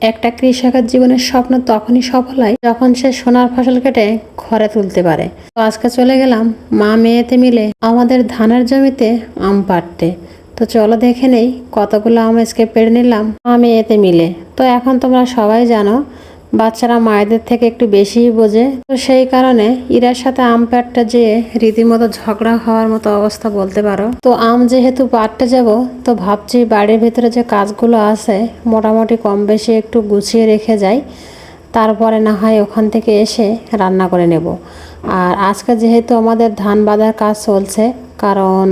একটা কৃষকের জীবনের স্বপ্ন তখনই সফল হয় যখন সে সোনার ফসল কেটে ঘরে তুলতে পারে। তো আজকে চলে গেলাম মা মেয়েতে মিলে আমাদের ধানের জমিতে আম পাড়তে। তো চলো দেখে নেই কতগুলো আম আজকে পেড়ে নিলাম মা মেয়েতে মিলে। তো এখন তোমরা সবাই জানো বাচ্চারা মায়েদের থেকে একটু বেশিই বোঝে, তো সেই কারণে ইরার সাথে আম পাড়তে যেয়ে রীতিমতো ঝগড়া হওয়ার মতো অবস্থা বলতে পারো। তো আম যেহেতু পাড়তে যাব, তো ভাবছি বাড়ির ভিতরে যে কাজগুলো আছে মোটামুটি কম বেশি একটু গুছিয়ে রেখে যাই, তারপরে না হয় ওখান থেকে এসে রান্না করে নেব। আর আজকে যেহেতু আমাদের ধান বাঁধার কাজ চলছে, কারণ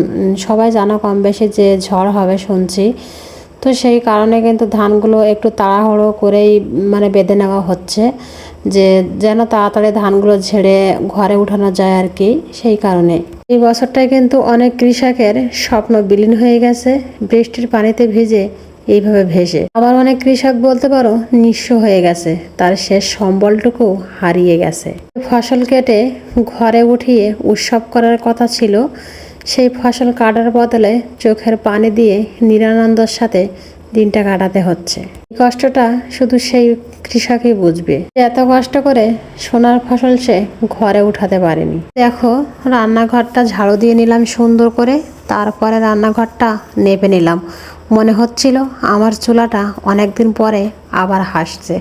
সবাই জানো কম বেশি যে ঝড় হবে শুনছি, তো সেই কারণে কিন্তু ধানগুলো একটু তাড়াহুড়ো করেই বেঁধে নেওয়া হচ্ছে, যে যেন তাড়াতাড়ি ধানগুলো ঝেড়ে ঘরে উঠানো যায় আর কি। সেই কারণে এই বছরটায় কিন্তু অনেক কৃষকের স্বপ্ন বিলীন হয়ে গেছে বৃষ্টির পানিতে ভিজে, এইভাবে ভেসে। আবার অনেক কৃষক বলতে পারো নিঃস্ব হয়ে গেছে, তার শেষ সম্বলটুকু হারিয়ে গেছে। ফসল কেটে ঘরে উঠিয়ে উৎসব করার কথা ছিল, সেই ফসল কাটার বদলে চোখের পানি দিয়ে নিরানন্দের সাথে দিনটা কাটাতে হচ্ছে। এই কষ্টটা শুধু সেই কৃষকই বুঝবে, এত কষ্ট করে সোনার ফসল সে ঘরে উঠাতে পারেনি। দেখো রান্নাঘরটা ঝাড়ু দিয়ে নিলাম সুন্দর করে, তারপরে রান্নাঘরটা নেপে নিলাম। মনে হচ্ছিল আমার চুলাটা অনেকদিন পরে আবার হাসছে,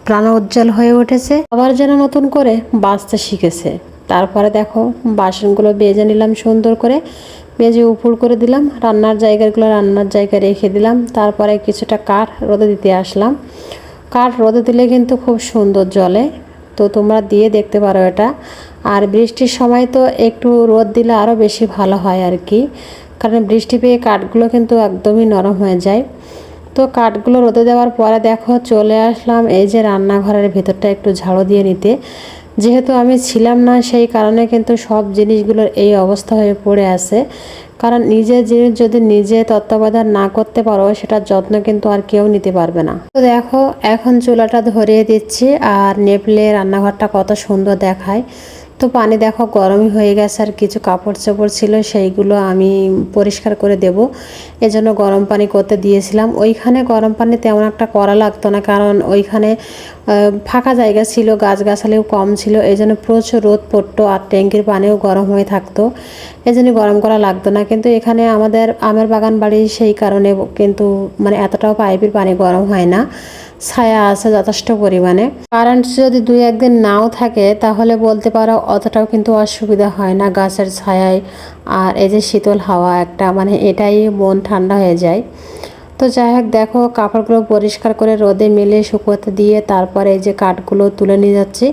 প্রাণ উজ্জ্বল হয়ে উঠেছে, আবার যেন নতুন করে বাঁচতে শিখেছে। তারপরে দেখো বাসনগুলো বেজে নিলাম সুন্দর করে, বেজে উপুড় করে দিলাম, রান্নার জায়গাগুলো রান্নার জায়গায় রেখে দিলাম। তারপরে কিছুটা কাঠ রোদে দিতে আসলাম। কাঠ রোদে দিলে কিন্তু খুব সুন্দর জ্বলে, তো তোমরা দিয়ে দেখতে পারো এটা। আর বৃষ্টির সময় তো একটু রোদ দিলে আরও বেশি ভালো হয় আর কি, কারণ বৃষ্টি পেয়ে কাঠগুলো কিন্তু একদমই নরম হয়ে যায়। তো কাঠগুলো রোদে দেওয়ার পরে দেখো চলে আসলাম এই যে রান্নাঘরের ভেতরটা একটু ঝাড়ু দিয়ে নিতে। যেহেতু আমি ছিলাম না, সেই কারণে কিন্তু সব জিনিসগুলোর এই অবস্থা হয়ে পড়ে আছে। কারণ নিজের জিনিস যদি নিজে তত্ত্বাবধান না করতে পারো, সেটার যত্ন কিন্তু আর কেউ নিতে পারবে না। তো দেখো এখন চুলাটা ধরিয়ে দিচ্ছি, আর নেপলে রান্নাঘরটা কত সুন্দর দেখায়। তো পানি দেখো গরমই হয়ে গেছে, আর কিছু কাপড় চোপড় ছিল সেইগুলো আমি পরিষ্কার করে দেব, এজন্য গরম পানি করতে দিয়েছিলাম। ওইখানে গরম পানি তেমন একটা করা লাগতো না, কারণ ওইখানে ফাঁকা জায়গা ছিল, গাছগাছালিও কম ছিল, এই জন্য প্রচুর রোদ পড়তো, আর ট্যাঙ্কির পানিও গরম হয়ে থাকতো, এই জন্য গরম করা লাগতো না। কিন্তু এখানে আমাদের আমের বাগান বাড়ি, সেই কারণে কিন্তু এতটাও পাইপের পানি গরম হয় না, ছায়া আছে যথেষ্ট পরিমাণে। কারেন্ট যদি দুই একদিন নাও থাকে তাহলে বলতে পারো অতটাও কিন্তু অসুবিধা হয় না গাছের ছায়ায়। আর এই যে শীতল হাওয়া একটা, এটাই মন ঠান্ডা হয়ে যায়। তো যাই হোক দেখো কাপড়গুলো পরিষ্কার করে রোদে মেলে শুকোতে দিয়ে তারপরে এই যে কাঠগুলো তুলে নিয়ে যাচ্ছি।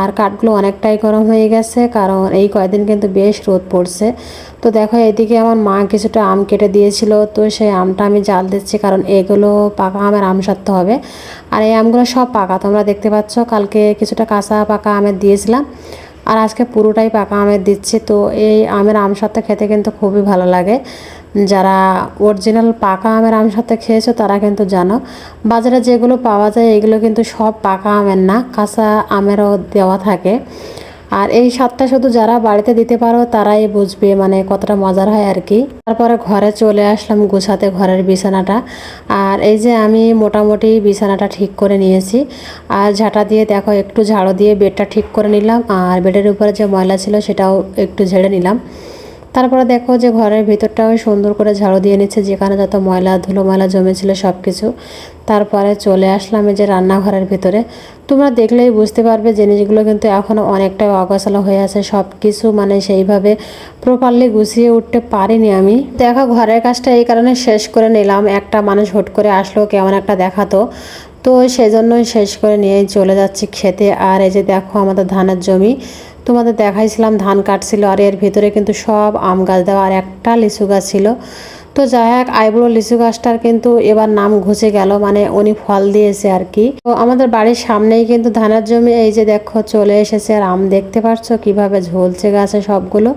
আর কাঠগুলো অনেকটাই গরম হয়ে গেছে, কারণ এই কয়েকদিন কিন্তু বেশ রোদ পড়ছে। তো দেখো এদিকে আমার মা কিছুটা আম কেটে দিয়েছিল, তো সেই আমটা আমি জাল দিচ্ছি, কারণ এগুলো পাকা আমের আম সারতে হবে। আর এই আমগুলো সব পাকা, তোমরা দেখতে পাচ্ছ, কালকে কিছুটা কাঁচা পাকা আমের দিয়েছিলাম, আর আজকে পুরোটাই পাকা আমের দিচ্ছি। তো এই আমের আমসত্ত্ব খেতে কিন্তু খুবই ভালো লাগে। যারা অরিজিনাল পাকা আমের আমসত্ত্ব খেয়েছো তারা কিন্তু জানো, বাজারে যেগুলো পাওয়া যায় এগুলো কিন্তু সব পাকা আমের না, কাঁচা আমেরও দেওয়া থাকে। আর এই স্বাদটা শুধু যারা বাড়িতে দিতে পারো তারাই বুঝবে কতটা মজার হয় আর কি। তারপরে ঘরে চলে আসলাম গুছাতে ঘরের বিছানাটা। আর এই যে আমি মোটামুটি বিছানাটা ঠিক করে নিয়েছি, আর ঝাঁটা দিয়ে দেখো একটু ঝাড়ু দিয়ে বেডটা ঠিক করে নিলাম, আর বেডের উপরে যে ময়লা ছিল সেটাও একটু ঝেড়ে নিলাম। তারপরে দেখো যে ঘরের ভিতরটাও সুন্দর করে ঝাড়ু দিয়ে নিচ্ছে, যেখানে যত ময়লা ধুলো ময়লা জমেছিল সব কিছু। তারপরে চলে আসলাম এই যে রান্নাঘরের ভিতরে। তোমরা দেখলেই বুঝতে পারবে জিনিসগুলো কিন্তু এখনও অনেকটাই অগোছালো হয়ে আছে, সব কিছু সেইভাবে প্রপারলি গুছিয়ে উঠতে পারিনি আমি। দেখো ঘরের কাজটা এই কারণে শেষ করে নিলাম, একটা মানুষ হুট করে আসলো কেমন একটা দেখাতো, তো সেজন্যই শেষ করে নিয়েই চলে যাচ্ছি খেতে। আর এই যে দেখো আমাদের ধানের জমি, তোমাদের দেখাইছিলাম ধান কাটছিল, আর এর ভিতরে কিন্তু সব আম গাছ দেওয়া, আর একটা লিচু গাছ ছিল। তো যাই হোক আইবুড়ো লিচু গাছটার কিন্তু এবার নাম ঘুচে গেল, উনি ফল দিয়েছে আর কি। তো আমাদের বাড়ির সামনেই কিন্তু ধানের জমি, এই যে দেখো চলে এসেছে, আর আম দেখতে পাচ্ছ কিভাবে ঝলছে গাছে সবগুলো।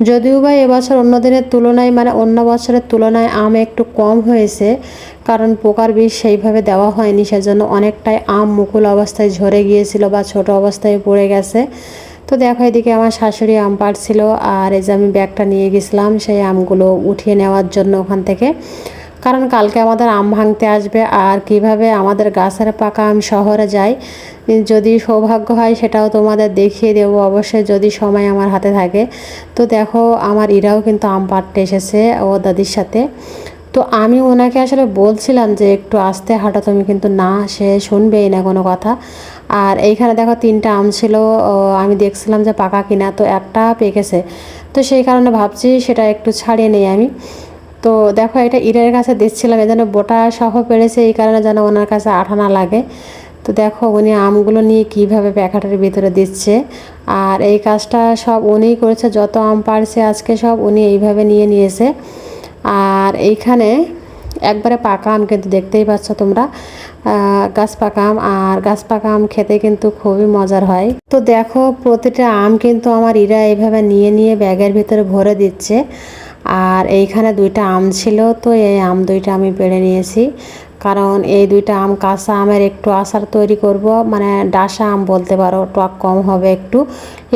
যদিও বা এবছর অন্য দিনের তুলনায় অন্য বছরের তুলনায় আম একটু কম হয়েছে, কারণ পোকার বিষ সেইভাবে দেওয়া হয়নি, সেজন্য অনেকটাই আম মুকুল অবস্থায় ঝরে গিয়েছিল বা ছোট অবস্থায় পড়ে গেছে। তো দেখো এদিকে আমার শাশুড়ি আম পাড়ছিল, আর এই যে আমি ব্যাগটা নিয়ে গেছিলাম সেই আমগুলো উঠিয়ে নেওয়ার জন্য ওখান থেকে। কারণ কালকে আমাদের আম ভাঙতে আসবে, আর কিভাবে আমাদের গাছের পাকা আম শহরে যায় যদি সৌভাগ্য হয় সেটাও তোমাদের দেখিয়ে দেবো অবশ্যই, যদি সময় আমার হাতে থাকে। তো দেখো আমার ইরাও কিন্তু আম পাড়তে এসেছে ও দাদির সাথে। তো আমি ওনাকে আসলে বলছিলাম যে একটু আস্তে হাঁটো তুমি, কিন্তু না, সে শুনবেই না কোনো কথা। আর এইখানে দেখো 3টা আম ছিল, আমি দেখছিলাম যে পাকা কিনা, তো একটা পেকেছে, তো সেই কারণে ভাবছি সেটা একটু ছাড়িয়ে নেই আমি। তো দেখো এটা ইরের কাছে দিচ্ছিলাম, এই জন্য বোটা সহ পেরেছে, এই কারণে যেন ওনার কাছে আঠা না লাগে। তো দেখো উনি আমগুলো নিয়ে কীভাবে প্যাকেটের ভিতরে দিচ্ছে, আর এই কাজটা সব উনিই করেছে, যত আম পাড়ছে আজকে সব উনি এইভাবে নিয়ে নিয়েছে। আর এইখানে একবারে পাকা আম, কিন্তু দেখতেই পাচ্ছ তোমরা গাছ পাকা আম, আর গাছ পাকা আম খেতে কিন্তু খুবই মজার হয়। তো দেখো প্রতিটা আম কিন্তু আমার ইরা এইভাবে নিয়ে নিয়ে ব্যাগের ভিতরে ভরে দিচ্ছে। আর এইখানে 2টা আম ছিল, তো এই আম 2টা আমি পেড়ে নিয়েছি, কারণ এই 2টা আম কাঁচা আমের একটু আচার তৈরি করব, মানে ডাসা আম বলতে পারো, টক কম হবে, একটু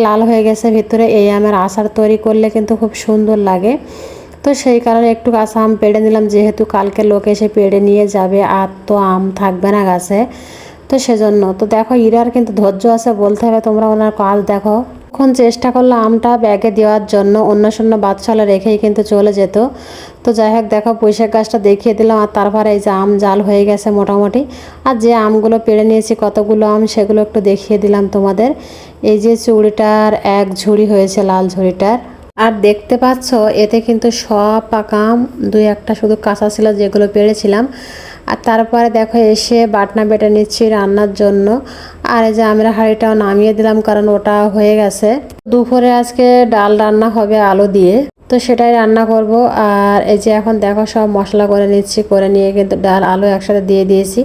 লাল হয়ে গেছে ভিতরে, এই আমের আচার তৈরি করলে কিন্তু খুব সুন্দর লাগে। তো সেই কারণে একটু কাঁচা আম পেড়ে নিলাম, যেহেতু কালকে লোক এসে পেড়ে নিয়ে যাবে আর তো আম থাকবে না গাছে, তো সেজন্য। তো দেখো ইরার কিন্তু ধৈর্য আছে বলতে হবে, তোমরা ওনার কাজ দেখো। এখন চেষ্টা করলো আমটা ব্যাগে দেওয়ার জন্য, অন্য শূন্য বাচ্চালা রেখেই কিন্তু চলে যেত। তো যাই হোক দেখো পুঁইশাক গাছটা দেখিয়ে দিলাম, আর তারপরে এই যে আম জাল হয়ে গেছে মোটামুটি। আর যে আমগুলো পেড়ে নিয়েছি কতগুলো আম সেগুলো একটু দেখিয়ে দিলাম তোমাদের। এই যে চুড়িটার 1 ঝুড়ি হয়েছে, লাল ঝুড়িটার। আর দেখতে পাচ্ছ এতে কিন্তু সব পাকা আম, 2-1টা শুধু কাঁচা ছিল যেগুলো পেড়েছিলাম। আর তারপরে দেখো এসে বাটনা বেটে নিচ্ছি রান্নার জন্য। আর এই যে আমরা হাঁড়িটাও নামিয়ে দিলাম, কারণ ওটা হয়ে গেছে। দুপুরে আজকে ডাল রান্না হবে আলু দিয়ে, তো সেটাই রান্না করব। আর এই যে এখন দেখো সব মশলা করে নিচ্ছি, করে নিয়ে কিন্তু ডাল আলু একসাথে দিয়ে দিয়েছি।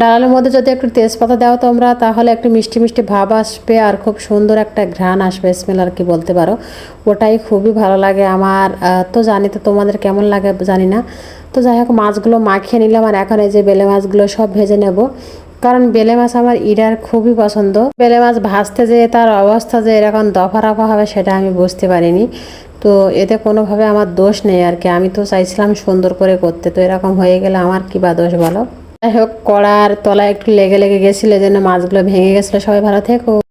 ডালের মধ্যে যদি একটু তেজপাতা দাও তোমরা, তাহলে একটু মিষ্টি মিষ্টি ভাব আসবে আর খুব সুন্দর একটা ঘ্রাণ আসবে, স্মেল আর কি বলতে পারো, ওটাই খুবই ভালো লাগে আমার। তো জানি তো তোমাদের কেমন লাগে জানি না। তো যাই হোক মাছগুলো মাখিয়ে নিলাম, আর এখন এই যে বেলে মাছগুলো সব ভেজে নেব, কারণ বেলে মাছ আমার ইরার খুবই পছন্দ। বেলে মাছ ভাজতে যেয়ে তার অবস্থা যে এরকম দফা রফা হবে সেটা আমি বুঝতে পারিনি। তো এতে কোনোভাবে আমার দোষ নেই আর কি, আমি তো চাইছিলাম সুন্দর করে করতে, তো এরকম হয়ে গেলে আমার কী বা দোষ বলো। যাই হোক কড়ার তলায় একটু লেগে লেগে গেছিলো, এই জন্য মাছগুলো ভেঙে গেছিলো। সবাই ভালো থেকো।